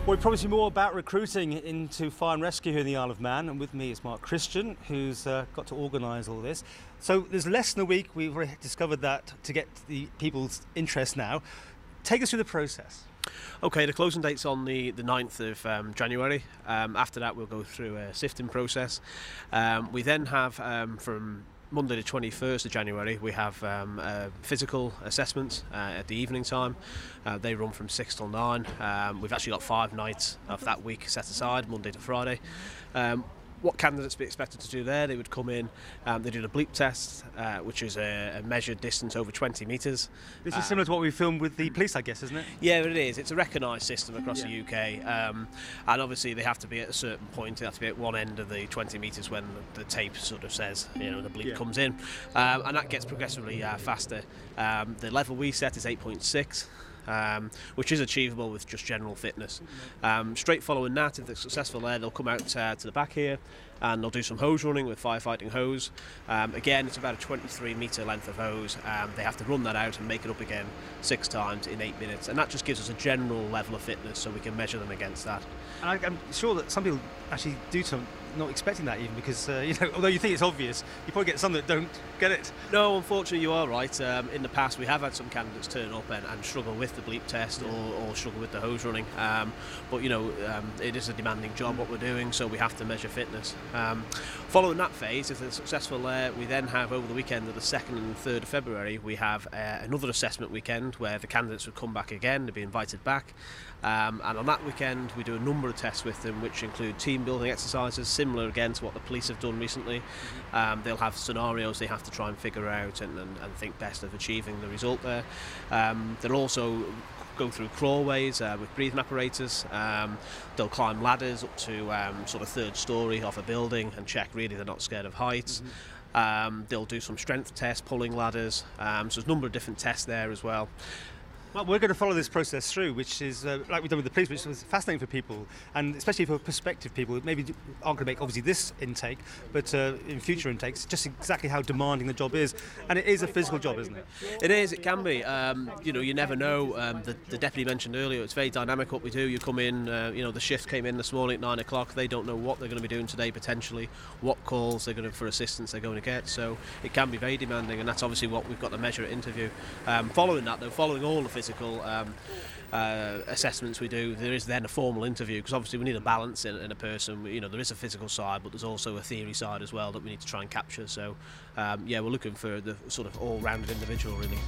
Well, we promise you more about recruiting into fire and rescue here in the Isle of Man, and with me is Mark Christian, who's got to organise all this. So there's less than a week. We've already discovered that to get the people's interest now. Take us through the process. Okay, the closing date's on the 9th of January. After that, we'll go through a sifting process. We then have from Monday the 21st of January, we have physical assessments at the evening time. They run from 6 till 9. We've actually got 5 nights of that week set aside, Monday to Friday. What candidates be expected to do there? They would come in, they do the bleep test, which is a measured distance over 20 metres. This is similar to what we filmed with the police, I guess, isn't it? Yeah, it is. It's a recognised system across the UK, and obviously they have to be at a certain point. They have to be at one end of the 20 metres when the tape sort of says, the bleep comes in, and that gets progressively faster. The level we set is 8.6. Which is achievable with just general fitness. Straight following that, if they're successful there, they'll come out to the back here and they'll do some hose running with firefighting hose. Again, it's about a 23 metre length of hose. They have to run that out and make it up again 6 times in 8 minutes, and that just gives us a general level of fitness so we can measure them against that. And I'm sure that some people actually do some not expecting that even, because although you think it's obvious, you probably get some that don't get it. No, unfortunately you are right. In the past we have had some candidates turn up and struggle with the bleep test or struggle with the hose running, but it is a demanding job what we're doing, so we have to measure fitness. Following that phase, if they're successful there, we then have over the weekend of the 2nd and 3rd of February, we have another assessment weekend where the candidates would come back again, they'd be invited back, and on that weekend we do a number of tests with them, which include team building exercises, similar again to what the police have done recently. They'll have scenarios they have to try and figure out and think best of achieving the result there. They'll also go through crawlways with breathing apparatus. They'll climb ladders up to sort of 3rd story of a building and check really they're not scared of heights. They'll do some strength tests, pulling ladders, so there's a number of different tests there as well. Well, we're going to follow this process through, which is like we've done with the police, which is fascinating for people, and especially for prospective people who maybe aren't going to make obviously this intake, but in future intakes, just exactly how demanding the job is. And it is a physical job, isn't it? It is, it can be. You never know. The deputy mentioned earlier, it's very dynamic what we do. You come in, the shift came in this morning at 9 o'clock. They don't know what they're going to be doing today potentially, what calls they're going to, for assistance they're going to get. So it can be very demanding, and that's obviously what we've got to measure at interview. Following that, though, following all the physical assessments we do, there is then a formal interview, because obviously we need a balance in a person. There is a physical side, but there's also a theory side as well that we need to try and capture. So we're looking for the sort of all-rounded individual really.